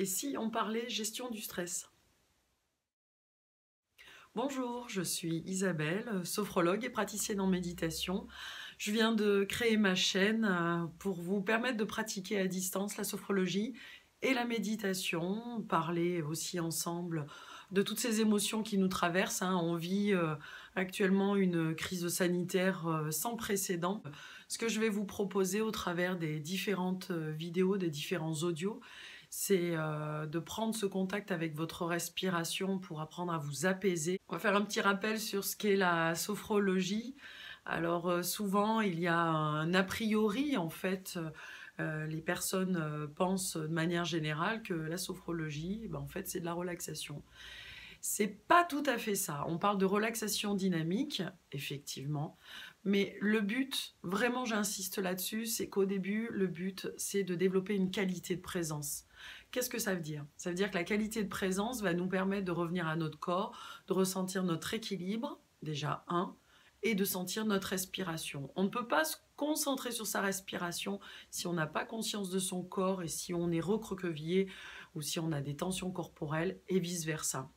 Et si on parlait gestion du stress? Bonjour, je suis Isabelle, sophrologue et praticienne en méditation. Je viens de créer ma chaîne pour vous permettre de pratiquer à distance la sophrologie et la méditation, parler aussi ensemble de toutes ces émotions qui nous traversent, hein. On vit actuellement une crise sanitaire sans précédent. Ce que je vais vous proposer au travers des différentes vidéos, des différents audios, c'est de prendre ce contact avec votre respiration pour apprendre à vous apaiser. On va faire un petit rappel sur ce qu'est la sophrologie. Alors souvent il y a un a priori en fait, les personnes pensent de manière générale que la sophrologie, en fait c'est de la relaxation. C'est pas tout à fait ça. On parle de relaxation dynamique, effectivement, mais le but, vraiment j'insiste là-dessus, c'est qu'au début, le but, c'est de développer une qualité de présence. Qu'est-ce que ça veut dire? Ça veut dire que la qualité de présence va nous permettre de revenir à notre corps, de ressentir notre équilibre, déjà un, et de sentir notre respiration. On ne peut pas se concentrer sur sa respiration si on n'a pas conscience de son corps et si on est recroquevillé ou si on a des tensions corporelles et vice-versa.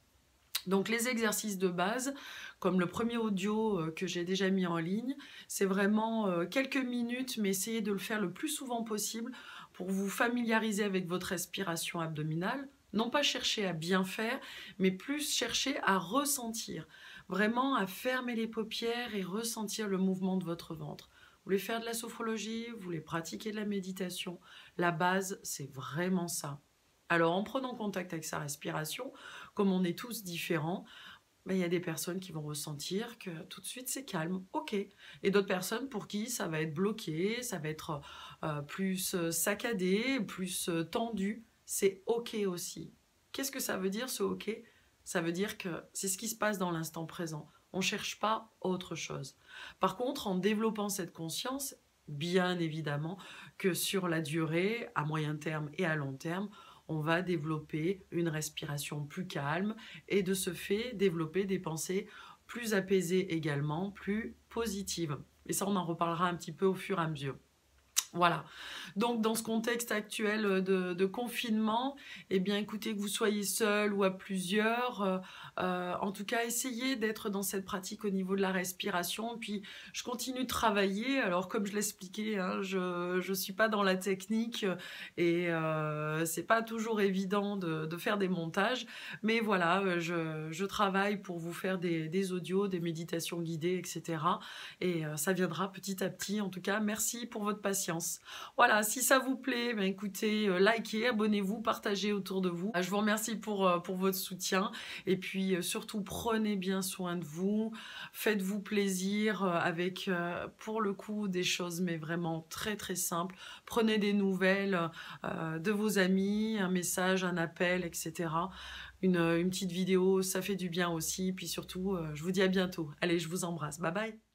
Donc les exercices de base, comme le premier audio que j'ai déjà mis en ligne, c'est vraiment quelques minutes, mais essayez de le faire le plus souvent possible pour vous familiariser avec votre respiration abdominale. Non pas chercher à bien faire, mais plus chercher à ressentir. Vraiment à fermer les paupières et ressentir le mouvement de votre ventre. Vous voulez faire de la sophrologie, vous voulez pratiquer de la méditation, la base, c'est vraiment ça. Alors en prenant contact avec sa respiration, comme on est tous différents, il y a des personnes qui vont ressentir que tout de suite c'est calme, ok. Et d'autres personnes pour qui ça va être bloqué, ça va être plus saccadé, plus tendu, c'est ok aussi. Qu'est-ce que ça veut dire ce ok? Ça veut dire que c'est ce qui se passe dans l'instant présent. On ne cherche pas autre chose. Par contre, en développant cette conscience, bien évidemment que sur la durée, à moyen terme et à long terme, on va développer une respiration plus calme et de ce fait développer des pensées plus apaisées également, plus positives. Et ça, on en reparlera un petit peu au fur et à mesure. Voilà, donc dans ce contexte actuel de confinement, eh bien écoutez, que vous soyez seul ou à plusieurs, en tout cas essayez d'être dans cette pratique au niveau de la respiration. Puis je continue de travailler, alors comme je l'expliquais, hein, je suis pas dans la technique et c'est pas toujours évident de faire des montages, mais voilà, je travaille pour vous faire des audios, des méditations guidées, etc. Et ça viendra petit à petit. En tout cas, merci pour votre patience. Voilà, si ça vous plaît, écoutez, likez, abonnez-vous, partagez autour de vous. Je vous remercie pour votre soutien. Et puis surtout, prenez bien soin de vous. Faites-vous plaisir avec, pour le coup, des choses, mais vraiment très très simples. Prenez des nouvelles de vos amis, un message, un appel, etc. Une petite vidéo, ça fait du bien aussi. Puis surtout, je vous dis à bientôt. Allez, je vous embrasse. Bye bye.